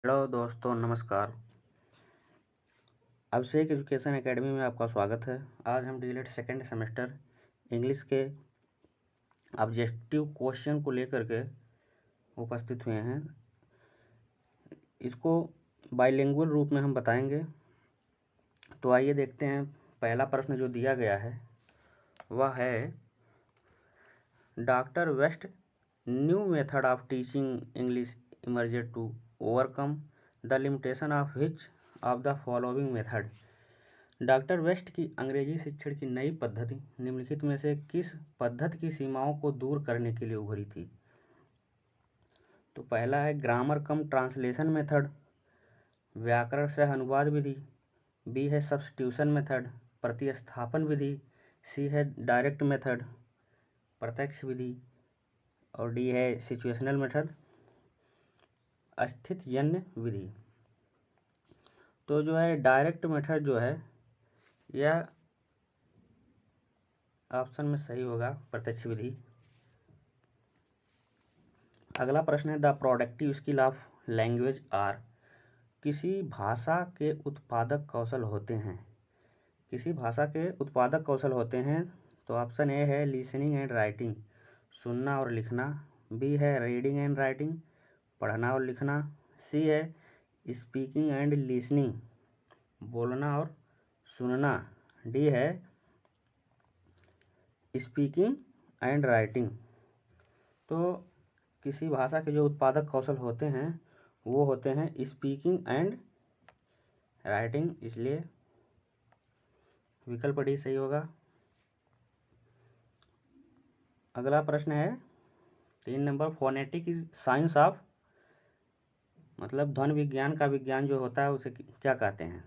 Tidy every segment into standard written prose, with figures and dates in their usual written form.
Hello दोस्तों, नमस्कार। अभिषेक education academy में आपका स्वागत है। आज हम डीएलएड सेकेंड सेमेस्टर इंग्लिश के ऑब्जेक्टिव क्वेश्चन को लेकर के उपस्थित हुए हैं। इसको बाइलिंगुअल रूप में हम बताएंगे। तो आइए देखते हैं। पहला प्रश्न जो दिया गया है वह है, doctor West new method of teaching English emerged to overcome the limitation of which of the following method. Doctor waste की अंग्रेजी शिक्षण की नई पद्धति निम्नलिखित में से किस पद्धति की सीमाओं को दूर करने के लिए उभरी थी। तो पहला है ग्रामर कम ट्रांसलेशन मेथड, व्याकरण सह अनुवाद विधि। बी है सब्स्टिट्यूशन मेथड, प्रतिस्थापन विधि। सी है डायरेक्ट मेथड, प्रत्यक्ष विधि। और डी है सिचुएशनल मेथड, स्थितिजन्य विधि। तो जो है डायरेक्ट मेथड जो है यह ऑप्शन में सही होगा, प्रत्यक्ष विधि। अगला प्रश्न है, the productive skill of language are. किसी भाषा के उत्पादक कौशल होते हैं। किसी भाषा के उत्पादक कौशल होते हैं। तो ऑप्शन ए है लिसनिंग एंड राइटिंग, सुनना और लिखना। बी है रीडिंग एंड राइटिंग, पढ़ना और लिखना। सी है स्पीकिंग एंड लिसनिंग, बोलना और सुनना। डी है स्पीकिंग एंड राइटिंग। तो किसी भाषा के जो उत्पादक कौशल होते हैं वो होते हैं स्पीकिंग एंड राइटिंग, इसलिए विकल्प डी सही होगा। अगला प्रश्न है 3 number, phonetic is science of, मतलब ध्वनि विज्ञान का विज्ञान जो होता है उसे क्या कहते हैं।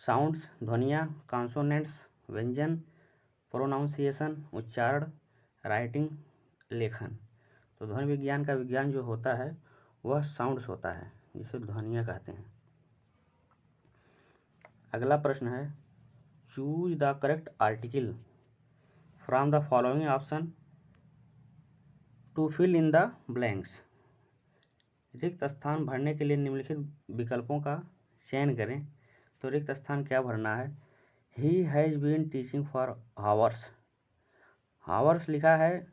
साउंड्स, ध्वनियाँ, कॉन्सोनेंट्स, व्यंजन, प्रोनाउंसिएशन, उच्चारण, राइटिंग, लेखन। तो ध्वनि विज्ञान का विज्ञान जो होता है वह साउंड्स होता है, जिसे ध्वनियाँ कहते हैं। अगला प्रश्न है, choose the correct article from the following option to fill in the blanks. रिक्त स्थान भरने के लिए निम्नलिखित विकल्पों का चयन करें। तो रिक्त स्थान क्या भरना है। He has been teaching for hours. Hours लिखा है,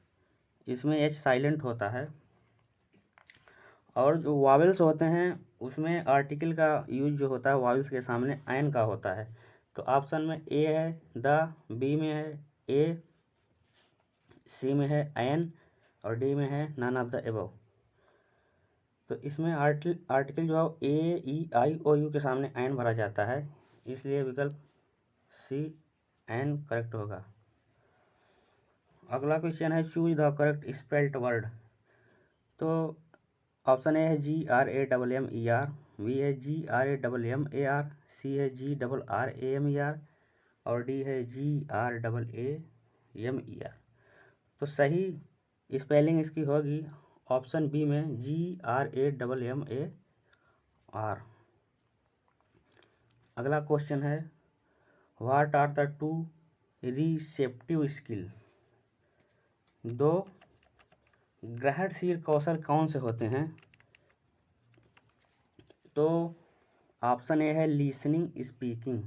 इसमें एच साइलेंट होता है। और जो वावेल्स होते हैं उसमें आर्टिकल का यूज जो होता है वावेल्स के सामने एन का होता है। तो ऑप्शन में ए है द, बी में है ए, सी में है एन और डी में है नन ऑफ द एबव। तो इसमें आर्टिकल जो है ए, ई, आई, ओ, यू के सामने एन भरा जाता है, इसलिए विकल्प सी एन करेक्ट होगा। अगला क्वेश्चन है, choose the correct spelt word. तो ऑप्शन ए है GRAMMER, बी है GRAMMAR, सी है GRRAMER और डी है GRAAMER। तो सही स्पेलिंग इसकी होगी ऑप्शन बी में GRAMMAR। अगला क्वेश्चन है, what are the two receptive skill. दो ग्रहणशील कौशल कौन से होते हैं। तो ऑप्शन ए है लिसनिंग स्पीकिंग,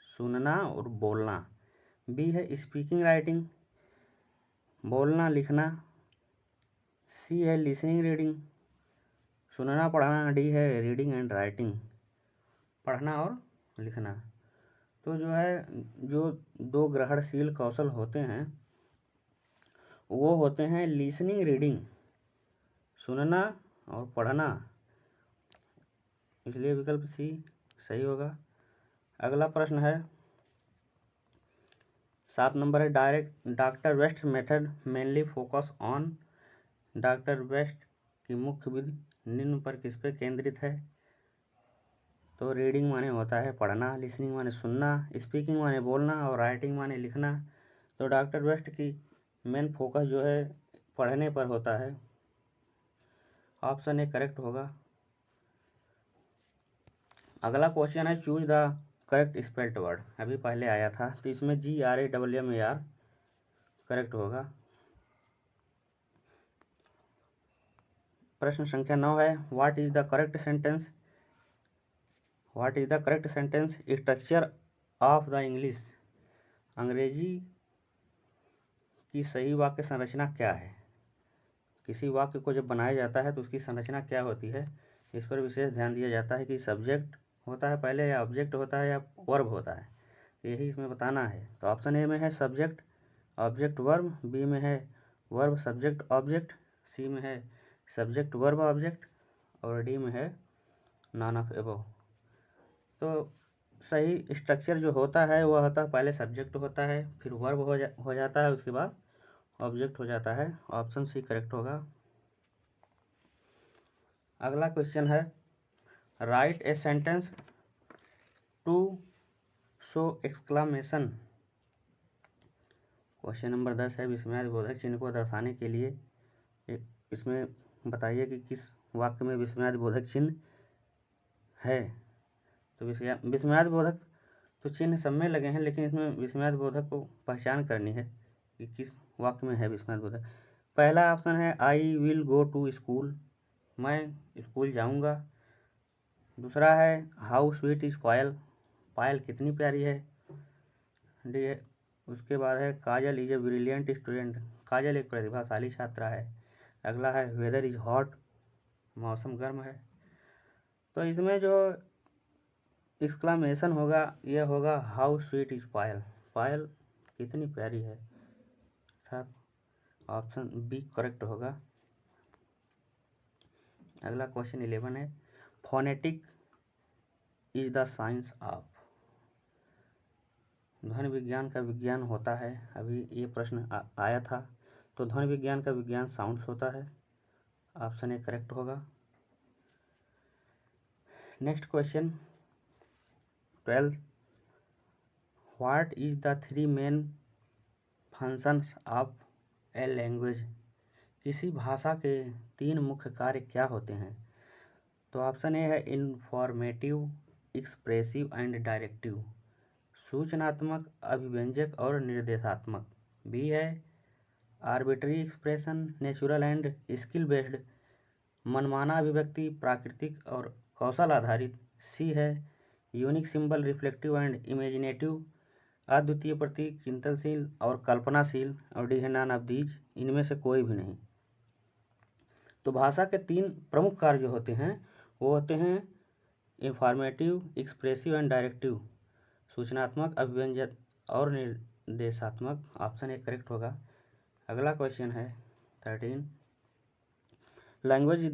सुनना और बोलना। बी है स्पीकिंग राइटिंग, बोलना लिखना। सी है लिसनिंग रीडिंग, सुनना पढ़ना। डी है रीडिंग एंड राइटिंग, पढ़ना और लिखना। तो जो है जो दो ग्रहणशील कौशल होते हैं वो होते हैं लिसनिंग रीडिंग, सुनना और पढ़ना, इसलिए विकल्प सी सही होगा। अगला प्रश्न है 7 नंबर है, direct doctor west method mainly focus on. Doctor waste की मुख्य विधि निम्न पर किस पे केंद्रित है। तो रीडिंग माने होता है पढ़ना, लिसनिंग माने सुनना, स्पीकिंग माने बोलना और राइटिंग माने लिखना। तो डॉक्टर वेस्ट की मेन फोकस जो है पढ़ने पर होता है, ऑप्शन ए करेक्ट होगा। अगला क्वेश्चन है, choose the correct spelt word. अभी पहले आया था, तो इसमें GRAMMAR करेक्ट होगा। प्रश्न संख्या 9 है, what is the correct sentence what is the correct sentence structure of the English, अंग्रेजी की सही वाक्य संरचना क्या है। किसी वाक्य को जब बनाया जाता है तो उसकी संरचना क्या होती है, इस पर विशेष ध्यान दिया जाता है कि सब्जेक्ट होता है पहले या ऑब्जेक्ट होता है या वर्ब होता है, यही इसमें बताना है। तो ऑप्शन ए में है सब्जेक्ट ऑब्जेक्ट वर्ब, बी में है वर्ब सब्जेक्ट ऑब्जेक्ट, सी में है सब्जेक्ट वर्ब ऑब्जेक्ट और डी में है नॉन ऑफ एबव। तो सही स्ट्रक्चर जो होता है वह होता है पहले सब्जेक्ट होता है, फिर वर्ब हो जाता है, उसके बाद ऑब्जेक्ट हो जाता है। ऑप्शन सी करेक्ट होगा। अगला क्वेश्चन है write a sentence to show exclamation. Question number 10 है विस्मयादिबोधक चिन्ह को दर्शाने के लिए इसमें बताइए कि किस वाक्य में विस्मयादिबोधक चिन्ह है। तो विस्मयादिबोधक तो चिन्ह सब में लगे हैं, लेकिन इसमें विस्मयादिबोधक को पहचान करनी है कि किस वाक्य में है विस्मयादिबोधक। पहला ऑप्शन है I will go to school, मैं स्कूल जाऊंगा। दूसरा है how sweet is Payal, Payal कितनी प्यारी है। डी है उसके बाद है Kajal is a brilliant student, Kajal एक प्रतिभाशाली छात्रा है। अगला है वेदर इज हॉट, मौसम गर्म है। तो इसमें जो एक्सक्लामेशन होगा यह होगा how sweet is Payal, Payal कितनी प्यारी है, अर्थात ऑप्शन बी करेक्ट होगा। अगला क्वेश्चन 11 है phonetic is the science of, ध्वनि विज्ञान का विज्ञान होता है, अभी ये प्रश्न आया था। तो ध्वनि विज्ञान का विज्ञान साउंड्स होता है, ऑप्शन ए करेक्ट होगा। Next question 12, what is the three main functions of a language, किसी भाषा के तीन मुख्य कार्य क्या होते हैं। तो ऑप्शन ए है इन्फॉर्मेटिव एक्सप्रेसिव एंड डायरेक्टिव, सूचनात्मक अभिव्यंजक और निर्देशात्मक। बी है arbitrary expression natural and skill based, मनमाना अभिव्यक्ति प्राकृतिक और कौशल आधारित। सी है unique symbol reflective and imaginative, अद्वितीय प्रतीक चिंतनशील और कल्पनाशील। और डी है नॉन ऑफ दीज, इनमें से कोई भी नहीं। तो भाषा के तीन प्रमुख कार्य जो होते हैं वो होते हैं इंफॉर्मेटिव एक्सप्रेसिव एंड डायरेक्टिव, सूचनात्मक अभिव्यंजक और निर्देशात्मक। ऑप्शन ए करेक्ट होगा। अगला क्वेश्चन है 13, language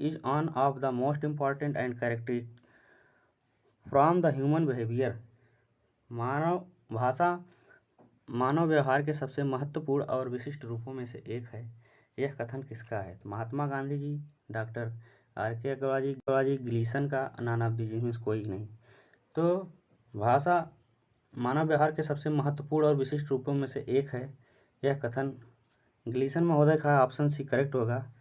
is on off the most important and characteristic from the human behaviour, भाषा मानव व्यवहार के सबसे महत्वपूर्ण और विशिष्ट रूपों में से एक है, यह कथन किसका है। तो महात्मा गांधी जी, डॉक्टर आर.के. अग्रवाल जी, ग्लीसन का, नॉन ऑफ दीज, जिसमें कोई नहीं। तो भाषा मानव व्यवहार के सबसे महत्वपूर्ण और विशिष्ट रूपों में से एक है, यह कथन ग्लीसन महोदय का, ऑप्शन सी करेक्ट होगा।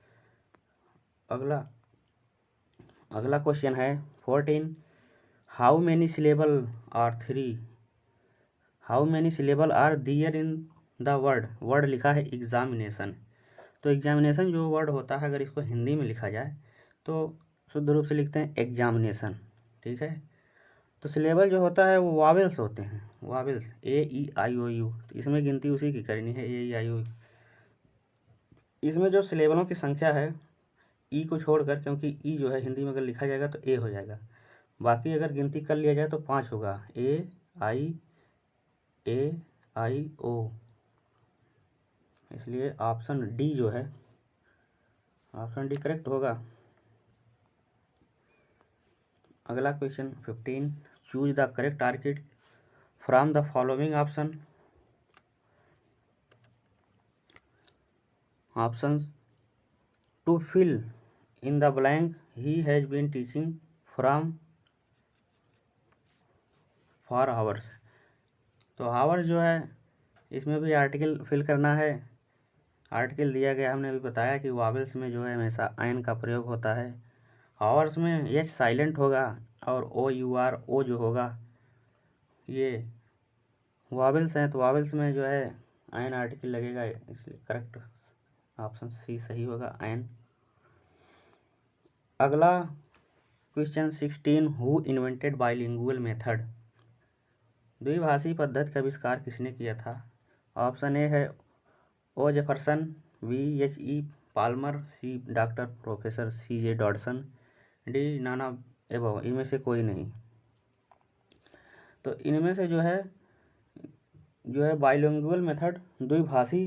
अगला क्वेश्चन है 14, how many syllable are there in the word लिखा है एग्जामिनेशन। तो एग्जामिनेशन जो वर्ड होता है अगर इसको हिंदी में लिखा जाए तो शुद्ध रूप से लिखते हैं एग्जामिनेशन, ठीक है। तो सिलेबल जो होता है वो वावेल्स होते हैं, vowels A E I O U, तो इसमें गिनती उसी की करनी है A E I O U। इसमें जो सिलेबलों की संख्या है ई को छोड़कर, क्योंकि ई जो है हिंदी में अगर लिखा जाएगा तो ए हो जाएगा, बाकी अगर गिनती कर लिया जाए तो 5 होगा, A I A I O, इसलिए ऑप्शन डी जो है, ऑप्शन डी करेक्ट होगा। अगला question 15, choose the correct article from the following options to fill in the blank, he has been teaching from for hours. तो hours जो है इसमें भी आर्टिकल फिल करना है, आर्टिकल दिया गया, हमने अभी बताया कि वावेल्स में जो है हमेशा आयन का प्रयोग होता है, आवर्स में एच साइलेंट होगा और O जो होगा ये वावेल्स हैं, तो वावेल्स में जो है आयन आर्टिकल लगेगा, इसलिए करेक्ट ऑप्शन सी सही होगा आयन। अगला question 16 who invented bilingual method, द्विभाषी पद्धति का आविष्कार किसने किया था? ऑप्शन ए है O Jefferson, B H E Palmer, C doctor professor C J Dodson, D none above, इनमें से कोई नहीं। तो इनमें से जो है बाइलिंगुअल मेथड द्विभाषी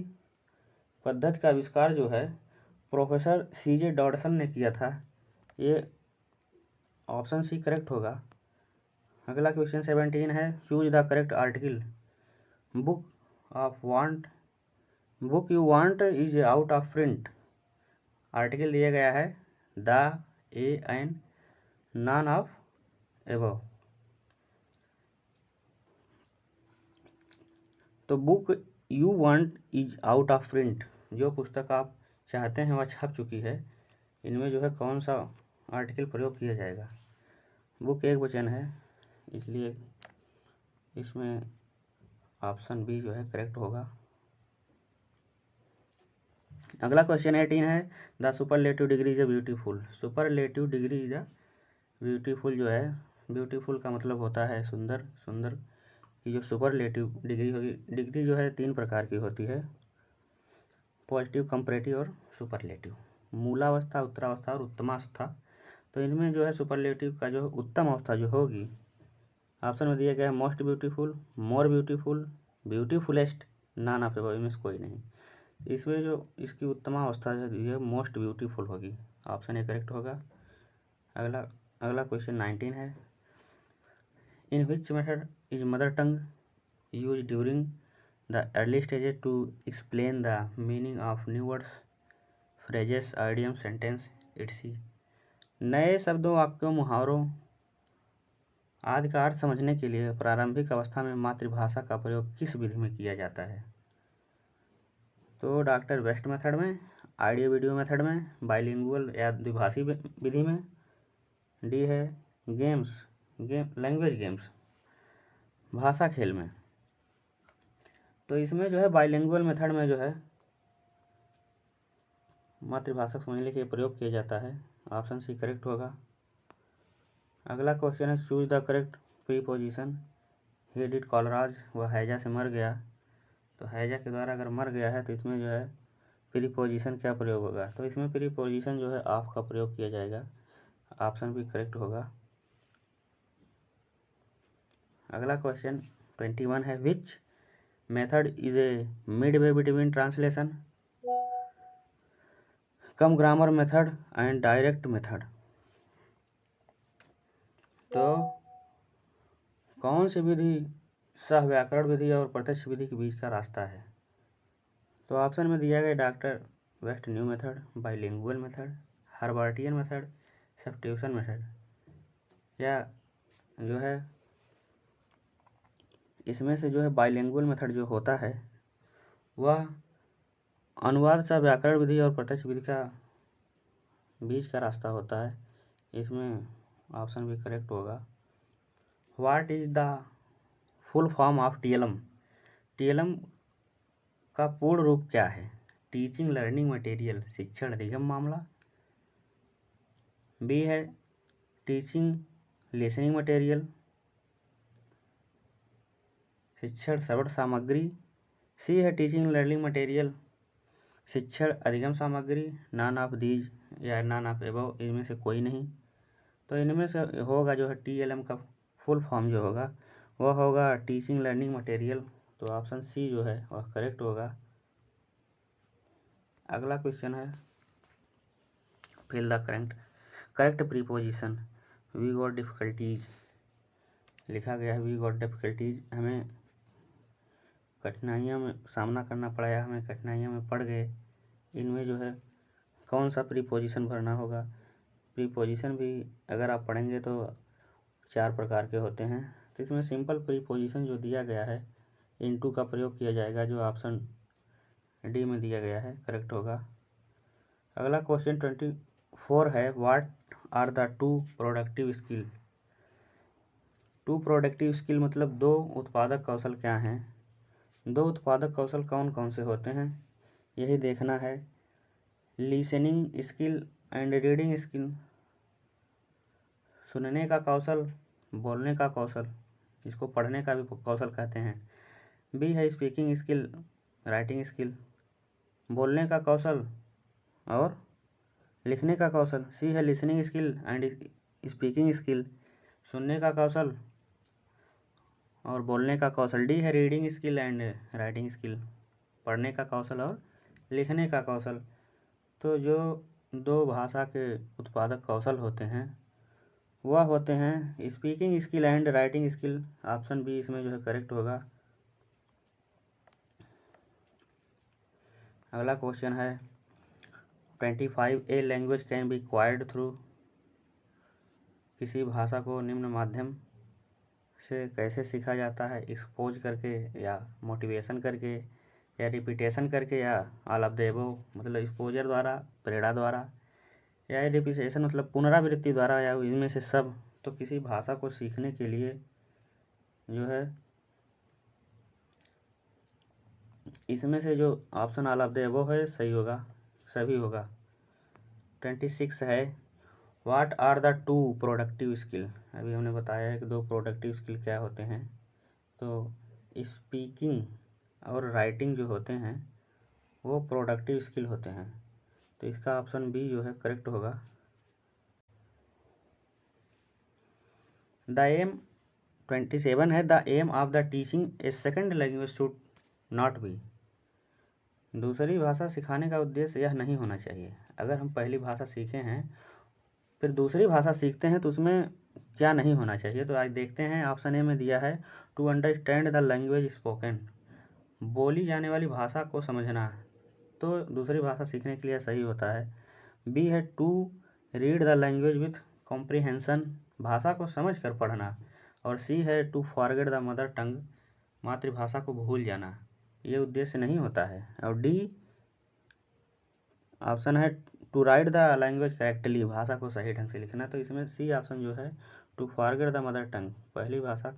पद्धति का आविष्कार जो है प्रोफेसर सी जे डॉडसन ने किया था। ये ऑप्शन सी करेक्ट होगा। अगला क्वेश्चन 17 है choose the correct article, book you want is out of print. Article दिया गया है the, A and none of above. तो book you want is out of print, जो पुस्तक आप चाहते हैं वह छप चुकी है, इनमें जो है कौन सा आर्टिकल प्रयोग किया जाएगा? बुक एक वचन है, इसलिए इसमें ऑप्शन बी जो है करेक्ट होगा। अगला क्वेश्चन 18 है the superlative degree is a beautiful. Superlative degree is a beautiful जो है, ब्यूटीफुल का मतलब होता है सुंदर, सुंदर की जो सुपरलेटिव डिग्री होगी, डिग्री जो है 3 प्रकार की होती है, पॉजिटिव, कंपैरेटिव और सुपरलेटिव। मूलावस्था, उत्तरावस्था और उत्तमावस्था। तो इनमें जो है सुपरलेटिव का जो उत्तम अवस्था जो होगी, ऑप्शन में दिया गया है most beautiful, more beautiful, beautifulest, none of above, इनमें से कोई नहीं। इसमें जो इसकी उत्तमावस्था जो है मोस्ट ब्यूटीफुल होगी, ऑप्शन ए करेक्ट होगा। अगला क्वेश्चन 19 है in which method is mother tongue use during the early stages to explain the meaning of new words, phrases, idiom, sentence, etc. नए शब्दों, वाक्यों, मुहावरों आदि का अर्थ समझने के लिए प्रारंभिक अवस्था में मातृभाषा का प्रयोग किस विधि में किया जाता है? तो डॉक्टर वेस्ट मेथड में, ऑडियो वीडियो मेथड में, बाइलिंगुअल या द्विभाषी विधि में, डी है लैंग्वेज गेम्स, भाषा खेल में। तो इसमें जो है बाइलिंगुअल मेथड में जो है मातृभाषा समझने के लिए प्रयोग किया जाता है, ऑप्शन सी करेक्ट होगा। अगला क्वेश्चन है choose the correct preposition, he did कॉलराज, वह हैजा से मर गया। तो हैजा के द्वारा अगर मर गया है तो इसमें जो है प्रीपोजिशन क्या प्रयोग होगा? तो इसमें प्रीपोजिशन जो है ऑफ का प्रयोग किया जाएगा, ऑप्शन भी करेक्ट होगा। अगला क्वेश्चन 21 है विच method is a Midway between translation, come grammar method and direct method. तो कौन सी विधि सह व्याकरण विधि और प्रत्यक्ष विधि के बीच का रास्ता है? तो ऑप्शन में दिया गया doctor West new method, bilingual method, Herbartian method, substitution method. या जो है इसमें से जो है बाइलिंगुअल मेथड जो होता है वह अनुवाद सह व्याकरण विधि और प्रत्यक्ष विधि का बीच का रास्ता होता है, इसमें ऑप्शन भी करेक्ट होगा। What is the full form of TLM, TLM का पूर्ण रूप क्या है? टीचिंग लर्निंग मटेरियल, शिक्षण अधिगम मामला। बी है टीचिंग लिसनिंग मटेरियल, शिक्षण श्रवण सामग्री। सी है टीचिंग लर्निंग मटेरियल, शिक्षण अधिगम सामग्री। नॉन ऑफ दीज या नॉन ऑफ एबव, इनमें से कोई नहीं। तो इनमें से होगा जो है टीएलएम का फुल फॉर्म जो होगा वह होगा टीचिंग लर्निंग मटेरियल। तो ऑप्शन सी जो है वह करेक्ट होगा। अगला क्वेश्चन है fill the correct preposition, we got difficulties. लिखा गया है वी गॉट डिफिकल्टीज, हमें कठिनाइयों में सामना करना पड़ा या हमें कठिनाइयों में पड़ गए। इनमें जो है कौन सा प्रीपोजिशन भरना होगा? प्रीपोजिशन भी अगर आप पढ़ेंगे तो 4 प्रकार के होते हैं। तो इसमें सिंपल प्रीपोजिशन जो दिया गया है इनटू का प्रयोग किया जाएगा, जो ऑप्शन डी में दिया गया है करेक्ट होगा। अगला क्वेश्चन 24 है what are the two productive skill. Two productive skill मतलब 2 उत्पादक कौशल क्या हैं? 2 उत्पादक कौशल कौन कौन से होते हैं यही देखना है। Listening skill and reading skill. सुनने का कौशल, बोलने का कौशल, इसको पढ़ने का भी कौशल कहते हैं। बी है स्पीकिंग स्किल, राइटिंग स्किल, बोलने का कौशल और लिखने का कौशल। सी है listening skill and speaking skill, सुनने का कौशल और बोलने का कौशल। डी है reading skill and writing skill, पढ़ने का कौशल और लिखने का कौशल। तो जो दो भाषा के उत्पादक कौशल होते हैं वह होते हैं speaking skill and writing skill. Option B इसमें जो है करेक्ट होगा। अगला क्वेश्चन है 25 a language can be acquired through. किसी भाषा को निम्न माध्यम से कैसे सीखा जाता है? एक्सपोज करके या मोटिवेशन करके या रिपीटेशन करके या ऑल ऑफ द अबव, मतलब एक्सपोजर द्वारा, प्रेरणा द्वारा, या रिपीटेशन मतलब पुनरावृत्ति द्वारा, या इनमें से सब। तो किसी भाषा को सीखने के लिए जो है इसमें से जो option all of the above है सही होगा, सभी होगा। 26 है what are the two productive skill. अभी हमने बताया है कि दो प्रोडक्टिव स्किल क्या होते हैं। तो स्पीकिंग और राइटिंग जो होते हैं वो प्रोडक्टिव स्किल होते हैं। तो इसका ऑप्शन बी जो है करेक्ट होगा। द एम 27 है the aim of the teaching a second language should not be. दूसरी भाषा सिखाने का उद्देश्य यह नहीं होना चाहिए। अगर हम पहली भाषा सीखे हैं फिर दूसरी भाषा सीखते हैं तो उसमें क्या नहीं होना चाहिए। तो आज देखते हैं, ऑप्शन ए में दिया है to understand the language spoken, बोली जाने वाली भाषा को समझना। तो दूसरी भाषा सीखने के लिए सही होता है। बी है to read the language with comprehension, भाषा को समझ कर पढ़ना। और सी है to forget the mother tongue, मातृभाषा को भूल जाना। ये उद्देश्य नहीं होता है। और डी ऑप्शन है to write the language correctly, भाषा को सही ढंग से लिखना। तो इसमें सी ऑप्शन जो है to forget the mother tongue, पहली भाषा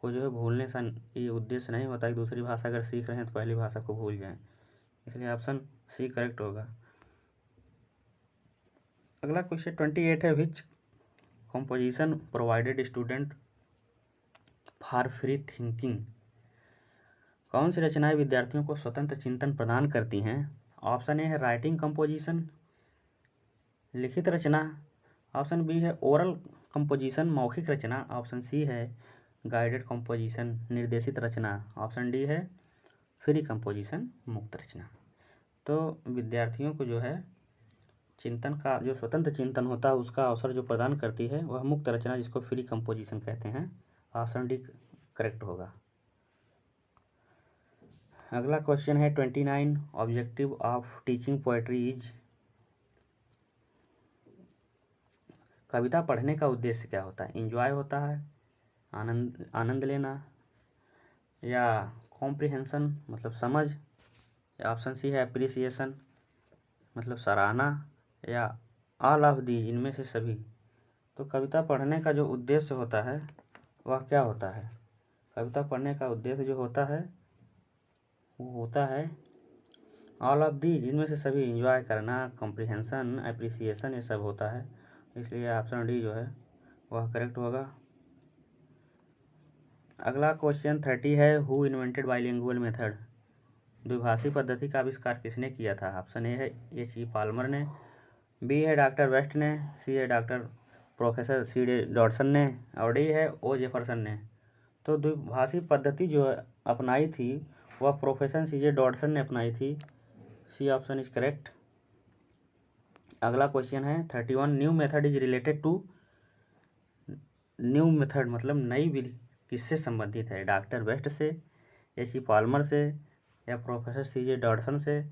को जो है भूलने का ये उद्देश्य नहीं होता कि दूसरी भाषा अगर सीख रहे हैं तो पहली भाषा को भूल जाएं। इसलिए ऑप्शन सी करेक्ट होगा। अगला क्वेश्चन 28 है which composition provided student for free thinking. कौन सी रचनाएं विद्यार्थियों को स्वतंत्र चिंतन प्रदान करती हैं? ऑप्शन ए है राइटिंग कंपोजिशन, लिखित रचना। ऑप्शन बी है ओरल कंपोजिशन, मौखिक रचना। ऑप्शन सी है गाइडेड कंपोजिशन, निर्देशित रचना। ऑप्शन डी है फ्री कंपोजिशन, मुक्त रचना। तो विद्यार्थियों को जो है चिंतन का जो स्वतंत्र चिंतन होता है उसका अवसर जो प्रदान करती है वह मुक्त रचना, जिसको फ्री कंपोजिशन कहते हैं। ऑप्शन डी करेक्ट होगा। अगला क्वेश्चन है 29 objective of teaching poetry is. कविता पढ़ने का उद्देश्य क्या होता है? इंजॉय होता है, आनंद लेना, या कॉम्प्रिहेंशन मतलब समझ, या ऑप्शन सी है अप्रिसिएशन मतलब सराहना, या ऑल ऑफ दीज इनमें से सभी। तो कविता पढ़ने का जो उद्देश्य होता है वह क्या होता है? कविता पढ़ने का उद्देश्य जो होता है वो होता है ऑल ऑफ दीज इनमें से सभी, इंजॉय करना, कॉम्प्रिहेंशन, अप्रिसिएशन, ये सब होता है। इसलिए ऑप्शन डी जो है वह करेक्ट होगा। अगला क्वेश्चन 30 है हु इन्वेंटेड बाइलिंगुअल मेथड। द्विभाषी पद्धति का आविष्कार किसने किया था? ऑप्शन ए है H.E. पाल्मर ने, बी है डॉक्टर वेस्ट ने, सी है डॉक्टर प्रोफेसर C.D. डॉटसन ने, और डी है O. जेफरसन ने। तो द्विभाषी पद्धति जो अपनाई थी वह प्रोफेसर C.J. डॉटसन ने अपनाई थी। C option is correct. अगला क्वेश्चन है 31 new method is related to. New method मतलब नई विधि किससे संबंधित है? डॉक्टर वेस्ट से, H.E. पाल्मर से, या प्रोफेसर C.J. डॉटसन से,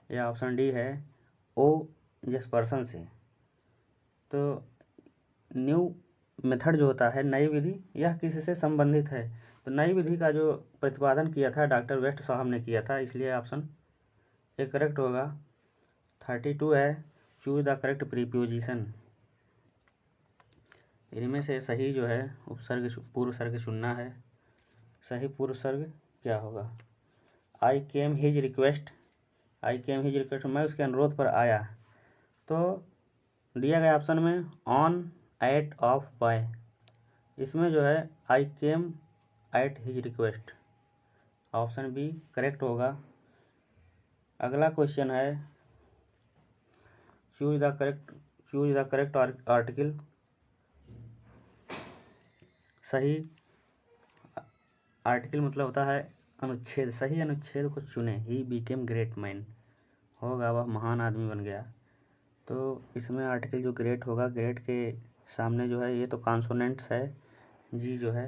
या ऑप्शन डी है O. जेफरसन से। तो न्यू मेथड जो होता है नई विधि, यह किससे संबंधित है? तो नई विधि का जो प्रतिपादन किया था डॉक्टर वेस्ट साहब ने किया था, इसलिए ऑप्शन ए करेक्ट होगा। 32 है चूज द करेक्ट प्रीपोजिशन। इनमें से सही जो है उपसर्ग पूर्व सर्ग चुनना है। सही पूर्व सर्ग क्या होगा? आई केम हिज रिक्वेस्ट, आई केम हिज रिक्वेस्ट मैं उसके अनुरोध पर आया। तो दिया गया ऑप्शन में ऑन एट ऑफ बाय, इसमें जो है I came at his request, option B correct होगा। अगला क्वेश्चन है चूज द करेक्ट आर्टिकल, सही आर्टिकल मतलब होता है अनुच्छेद, सही अनुच्छेद को चुने। ही बिकेम ग्रेट मैन, होगा वह महान आदमी बन गया। तो इसमें आर्टिकल जो ग्रेट होगा, ग्रेट के सामने जो है ये तो कॉन्सोनेंट्स है, जी जो है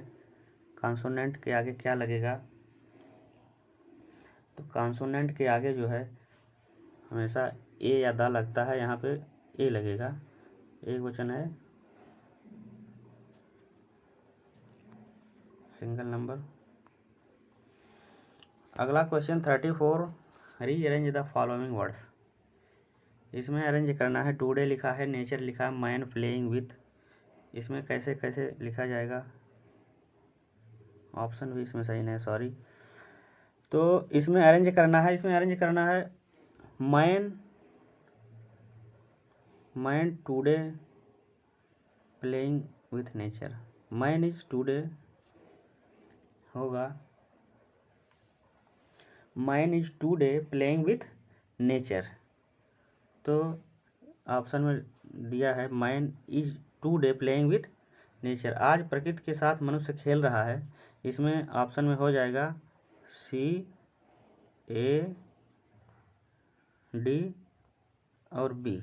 कॉन्सोनेंट के आगे क्या लगेगा, तो कॉन्सोनेंट के आगे जो है हमेशा ए या द लगता है, यहाँ पे ए लगेगा, एक वचन है, सिंगल नंबर। अगला question 34, rearrange the following words, इसमें अरेंज करना है। टुडे लिखा है, नेचर लिखा है, मैन प्लेइंग विथ, इसमें कैसे कैसे लिखा जाएगा, ऑप्शन भी इसमें सही नहीं, सॉरी। तो इसमें अरेंज करना है, इसमें अरेंज करना है man today playing with nature, man is today होगा man is today playing with nature. तो ऑप्शन में दिया है man is today playing with nature, आज प्रकृति के साथ मनुष्य खेल रहा है, इसमें ऑप्शन में हो जाएगा सी ए डी और बी,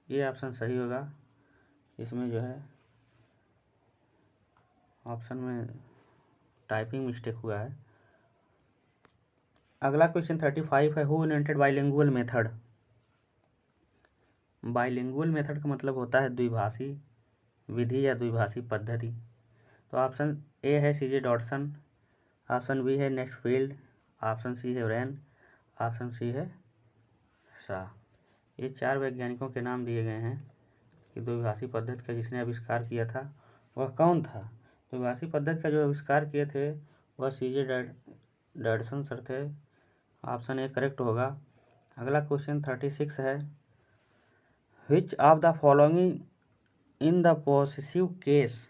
ये ऑप्शन सही होगा। इसमें जो है ऑप्शन में टाइपिंग मिस्टेक हुआ है। अगला क्वेश्चन 35 है, who invented bilingual method, bilingual method का मतलब होता है द्विभाषी विधि या द्विभाषी पद्धति। तो ऑप्शन ए है सीजे डॉटसन, ऑप्शन बी है नेस्टफील्ड, ऑप्शन सी है रेन, ऑप्शन सी है शाह। ये 4 वैज्ञानिकों के नाम दिए गए हैं कि द्विभाषी पद्धति का जिसने आविष्कार किया था वह कौन था। द्विभाषी पद्धति का जो आविष्कार किए थे वह सीजे डॉटसन सर थे, ऑप्शन ए करेक्ट होगा। अगला क्वेश्चन 36 है, विच of the following in the possessive case,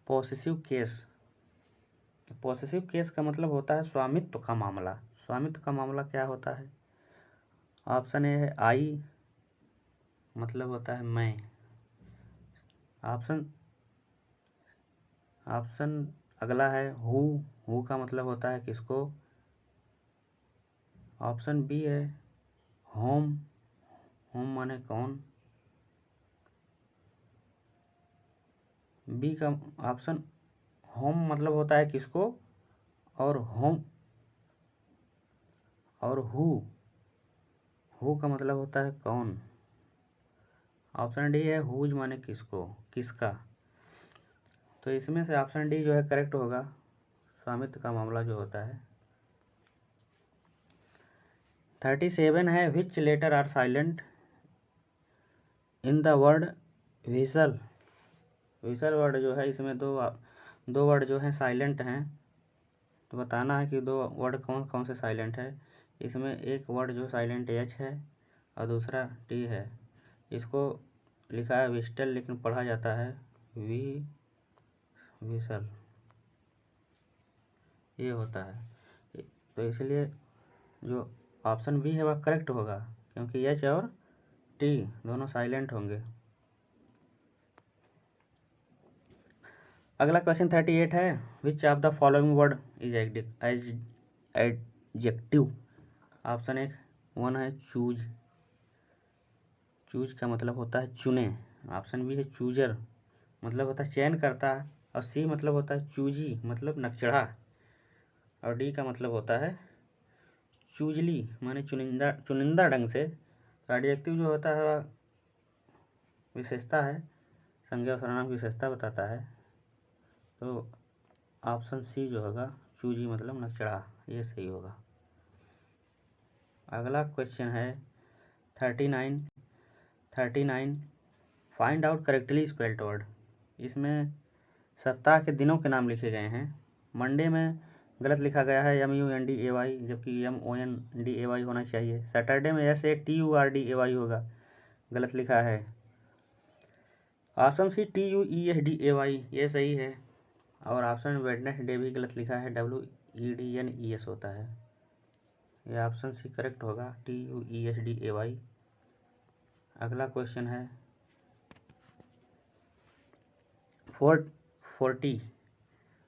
possessive case का मतलब होता है स्वामित्व का मामला, स्वामित्व का मामला क्या होता है, ऑप्शन ए है आई, मतलब होता है मैं, ऑप्शन अगला है हु का मतलब होता है किसको, ऑप्शन बी है होम माने कौन, बी का ऑप्शन होम मतलब होता है किसको, और हु का मतलब होता है कौन, ऑप्शन डी है हुज माने किसको, किसका। तो इसमें से ऑप्शन डी जो है करेक्ट होगा, स्वामित्व का मामला जो होता है। 37 है, which letter are silent in the word whistle, whistle word जो है इसमें दो वर्ड जो हैं साइलेंट हैं, तो बताना है कि 2 वर्ड कौन कौन से साइलेंट है। इसमें एक वर्ड जो साइलेंट एच है और दूसरा टी है, इसको लिखा है विस्टल लेकिन पढ़ा जाता है विसल, ये होता है। तो इसलिए जो ऑप्शन बी है वह करेक्ट होगा, क्योंकि एच और टी दोनों साइलेंट होंगे। अगला क्वेश्चन 38 है, विच of the following word is adjective, option एक 1 है चूज का मतलब होता है चुने, ऑप्शन बी है चूजर मतलब होता है चयन करता, और सी मतलब होता है चूजी मतलब नकचढ़ा, और डी का मतलब होता है चूजली माने चुनिंदा ढंग से। एडजेक्टिव जो होता है विशेषता है, संज्ञा और सर्वनाम की विशेषता बताता है। तो ऑप्शन सी जो होगा चूजी मतलब नकचढ़ा, ये सही होगा। अगला क्वेश्चन है 39 find out correctly spelled word, इसमें सप्ताह के दिनों के नाम लिखे गए हैं। मंडे में गलत लिखा गया है MUNDAY, जबकि MONDAY होना चाहिए। सैटरडे में SATURDAY होगा, गलत लिखा है। ऑप्शन सी TUESDAY, ये सही है। और ऑप्शन वेडनेसडे भी गलत लिखा है, WEDNES होता है। ये ऑप्शन सी करेक्ट होगा, TUESDAY। अगला क्वेश्चन है 40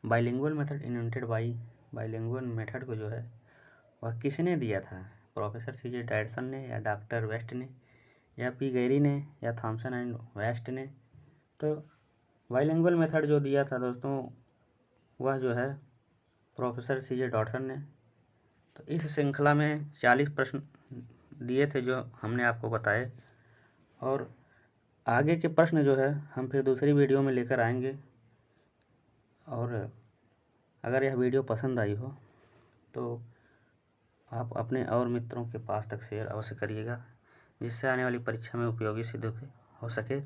bilingual method invented by. Bilingual method को जो है वह किसने दिया था? प्रोफेसर CJ डैडसन ने, या डॉक्टर वेस्ट ने, या P गैरी ने, या थॉमसन एंड वेस्ट ने? तो बाइलिंगुअल मेथड जो दिया था दोस्तों वह जो है प्रोफेसर CJ डॉटसन ने। तो इस श्रृंखला में 40 प्रश्न दिए थे जो हमने आपको बताए, और आगे के प्रश्न जो है हम फिर दूसरी वीडियो में लेकर आएंगे। और अगर यह वीडियो पसंद आई हो तो आप अपने और मित्रों के पास तक शेयर अवश्य करिएगा, जिससे आने वाली परीक्षा में उपयोगी सिद्ध हो सके।